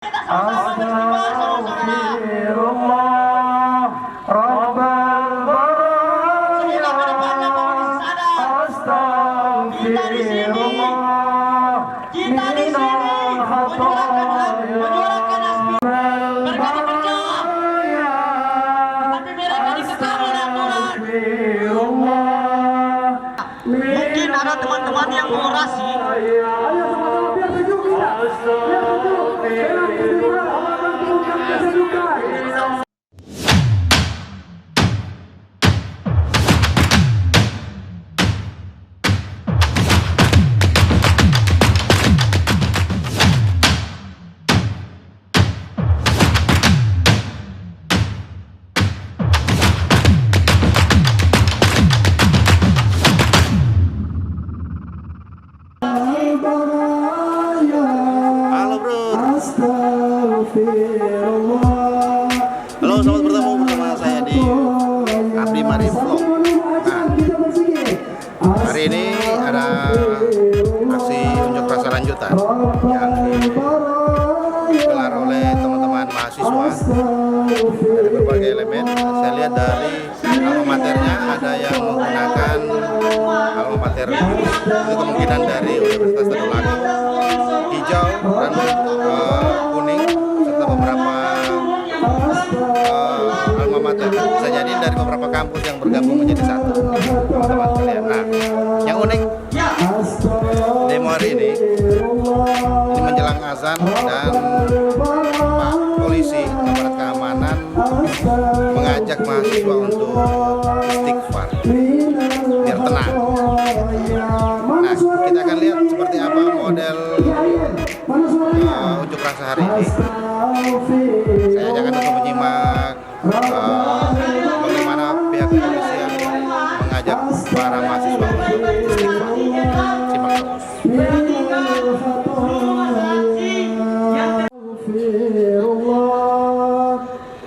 Astagfirullah Rabbal baraya. Astagfirullah minal khataya. Mungkin ada teman-teman yang orasi. Halo, selamat bertemu bersama saya di Abdi Mari Vlog. Nah, hari ini ada aksi unjuk rasa lanjutan yang digelar oleh teman-teman mahasiswa dari berbagai elemen. Saya lihat dari alma maternya ada yang menggunakan alma mater itu kemungkinan dari Universitas Tadulako, hijau dan kuning, serta beberapa alma mater. Bisa jadi dari beberapa kampus yang bergabung menjadi satu, teman-teman sekalian. Nah, yang unik demo hari ini menjelang azan dan Pak Polisi aparat keamanan mengajak mahasiswa untuk istighfar biar tenang. Nah, kita akan lihat seperti apa model unjuk rasa hari ini. Saya ajak Anda untuk menyimak bagaimana pihak kepolisian mengajak para mahasiswa untuk istighfar. Simak terus.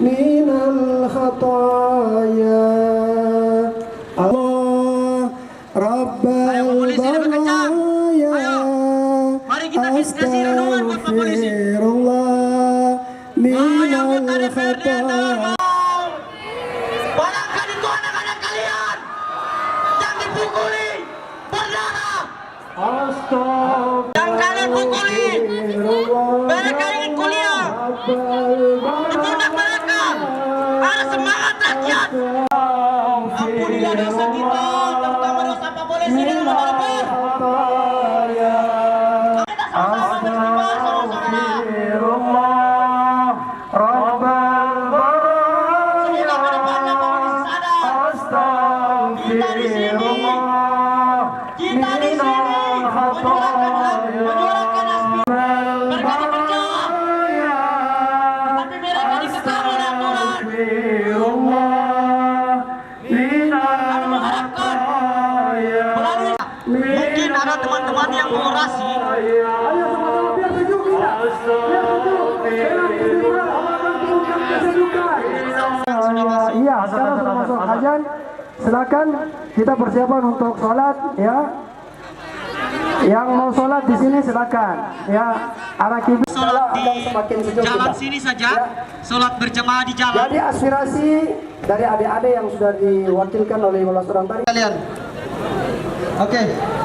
Minal khataya. Allah Rabbal baraya. Mari kita diskusi renungan buat Pak Polisi. Minal khataya. Barangkali itu anak-anak kalian yang dipukuli berdarah, yang kalian pukuli, mereka ingin kuliah, di pundak mereka ada semangat rakyat. Ampunilah dosa kita, terutama dosa Pak Polisi dan teman-teman. Kita sama-sama beristighfar, saudara-saudara. Rabbal baraya. Astagfirullah Kita di sini menyuarakan aspirasi mereka bekerja, tapi mereka dikekang oleh aturan. Kami mengharapkan melalui mungkin ada teman-teman yang orasi. Iya, sekarang sudah masuk azan. Silakan kita persiapan untuk sholat ya. Yang mau sholat di sini silakan ya. Arah kiblat Sholat di semakin sejuk jalan kita. sini saja, Ya. sholat berjamaah di jalan. Jadi aspirasi dari adik-adik yang sudah diwakilkan oleh 15 orang tadi. Kalian, oke.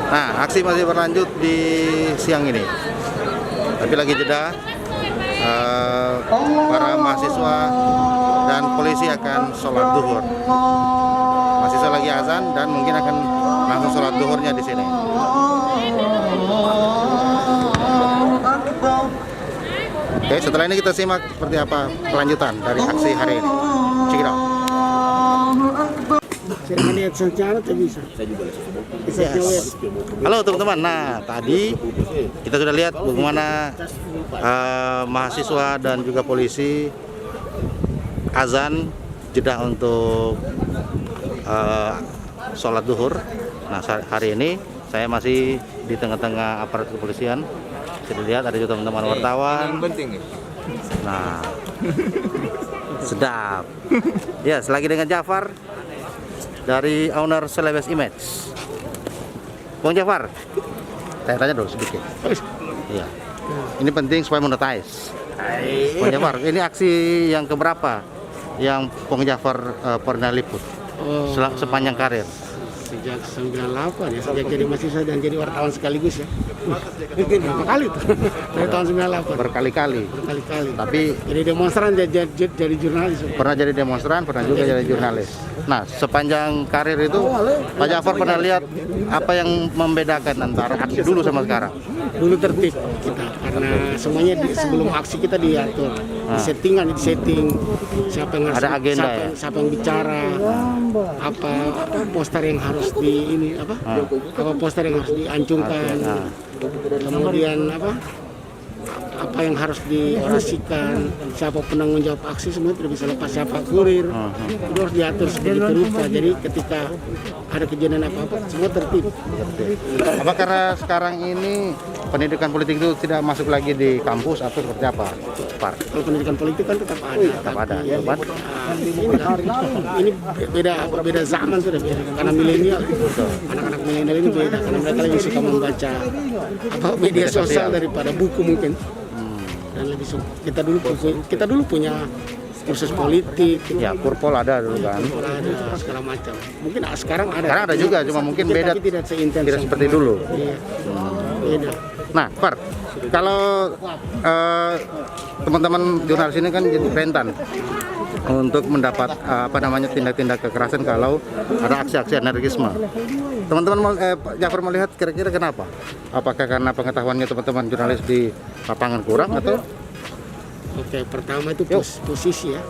Nah, aksi masih berlanjut di siang ini. Tapi lagi jeda, para mahasiswa dan polisi akan sholat duhur. Mahasiswa lagi azan dan mungkin akan langsung sholat duhurnya di sini. Oke, setelah ini kita simak seperti apa kelanjutan dari aksi hari ini. Check it out. Yes. Halo teman-teman, nah tadi kita sudah lihat bagaimana mahasiswa dan juga polisi azan jeda untuk sholat duhur. Nah hari ini saya masih di tengah-tengah aparat kepolisian. Bisa dilihat ada juga teman-teman wartawan. Nah sedap. Ya, selagi dengan Jafar dari owner Celebes Image. Bang Jafar, saya tanya dulu sedikit. Iya. Ini penting supaya monetize. Bang Jafar, ini aksi yang keberapa yang Bang Jafar pernah liput sepanjang karir? Sejak 98 ya, sejak jadi mahasiswa dan jadi wartawan sekaligus ya. Berapa kali tuh? Dari tahun 98. Berkali-kali. Berkali-kali. Tapi Jadi demonstran jadi jurnalis. pernah jadi demonstran, pernah juga jadi jurnalis. Nah, sepanjang karir itu Pak Jafar pernah lihat apa yang membedakan antara aksi dulu sama sekarang? Dulu tertib kita karena semuanya sebelum aksi kita diatur, di setting siapa yang harus Ada agenda ya? siapa yang bicara, apa poster yang harus apa poster yang harus diancungkan, kemudian apa yang harus diorasikan, siapa penanggung jawab aksi, semua tidak bisa lepas, siapa kurir, itu harus diatur sedemikian rupa. Jadi ketika ada kejadian apa-apa, semua tertib. Apa karena sekarang ini pendidikan politik itu tidak masuk lagi di kampus atau seperti apa, Pak? Kalau pendidikan politik kan tetap ada. Tetap ada, Tapi, Sobat. ini beda zaman sudah beda. Karena milenial, anak-anak milenial ini beda karena mereka lebih suka membaca media sosial daripada buku mungkin. Dan lebih suka kita dulu punya kursus politik. Ya, Kurpol ada dulu kan. Ada segala macam. Mungkin sekarang ada. Sekarang ada juga, cuma mungkin beda. Tapi tidak seintens. Tidak seperti dulu. Iya. Beda. Nah, Par, kalau teman-teman jurnalis ini kan jadi rentan untuk mendapat tindak-tindak kekerasan kalau ada aksi-aksi anarkisme. Teman-teman Pak Jafar melihat kira-kira kenapa? Apakah karena pengetahuannya teman-teman jurnalis di lapangan kurang atau? Oke, pertama itu posisi ya.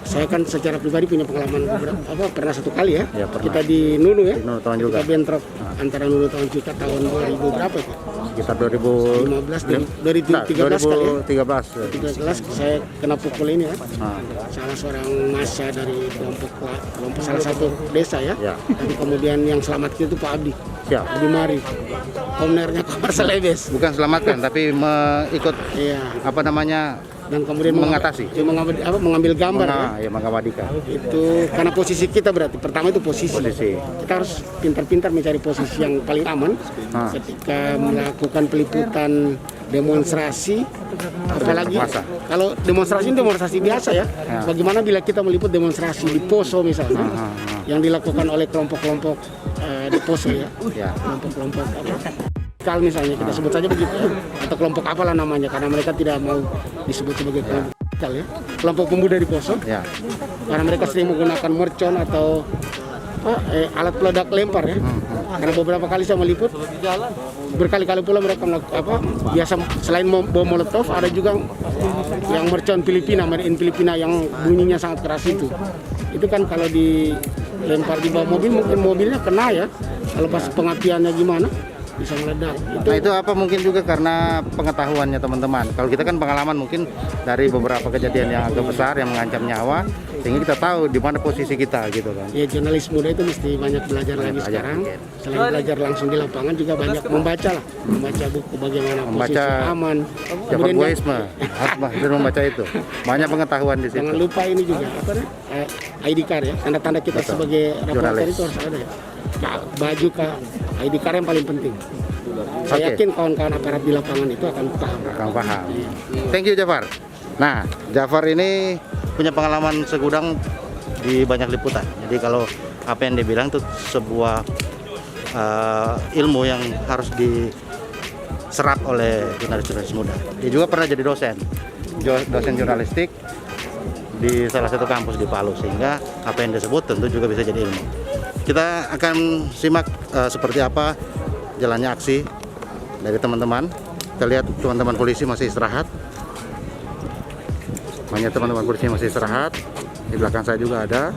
Saya kan secara pribadi punya pengalaman pernah satu kali ya. Ya, pernah. Kita di Nunu ya. Di Nunu tahun juga. Kita bentrok antara Nunu tahun juga tahun 2000 berapa itu? Sekitar 2013 kali ya. 2013. 13 saya kena pukul ini ya. Salah seorang massa dari kelompok salah satu desa ya. Ya. Tapi kemudian yang selamat itu Pak Abdi. Siap. Abdi Mari. Komernya Pak Marcelebes. Bukan selamatkan, tapi ikut Iya. Dan kemudian mengatasi. mengambil gambar ya. Mengabadikan. Itu karena posisi kita berarti pertama itu posisi. Kita harus pintar-pintar mencari posisi yang paling aman ketika melakukan peliputan demonstrasi, apalagi kalau demonstrasi biasa ya. Bagaimana bila kita meliput demonstrasi di Poso misalnya yang dilakukan oleh kelompok-kelompok di Poso ya. Kelompok-kelompok kalau misalnya kita sebut saja begitu ya, atau kelompok apalah namanya karena mereka tidak mau disebut sebagai kelompok ya. Kelompok pemuda di Poso Ya. karena mereka sering menggunakan mercon atau alat peledak lempar ya. Karena beberapa kali saya meliput berkali-kali pula mereka biasa selain bom molotov ada juga yang mercon Filipina, made in Filipina yang bunyinya sangat keras itu kan kalau dilempar di bawah mobil mungkin mobilnya kena ya, kalau pas pengapiannya gimana bisa meledak. Nah itu apa mungkin juga karena pengetahuannya teman-teman. Kalau kita kan pengalaman mungkin dari beberapa kejadian yang agak besar yang mengancam nyawa, sehingga kita tahu di mana posisi kita gitu kan. Ya jurnalis muda itu mesti banyak belajar lagi sekarang. Selain belajar langsung di lapangan juga banyak membaca buku bagaimana posisi aman. Jafar Boisme, harus membaca itu. Banyak pengetahuan di situ. Jangan lupa ini juga ID card ya, tanda-tanda kita sebagai reporter itu harus ada ya. Baju ID card yang paling penting. Saya yakin kawan-kawan aparat di lapangan itu akan paham. Thank you Jafar. Nah, Jafar ini punya pengalaman segudang di banyak liputan. Jadi kalau apa yang dia bilang itu sebuah ilmu yang harus diserap oleh jurnalis-jurnalis muda. Dia juga pernah jadi dosen jurnalistik di salah satu kampus di Palu, sehingga apa yang disebut tentu juga bisa jadi ilmu. Kita akan simak seperti apa jalannya aksi dari teman-teman. Kita lihat teman-teman polisi masih istirahat. Banyak teman-teman polisi masih istirahat. Di belakang saya juga ada.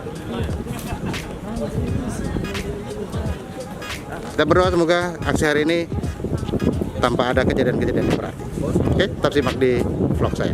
Kita berdoa semoga aksi hari ini tanpa ada kejadian-kejadian yang berarti. Oke, tetap simak di vlog saya.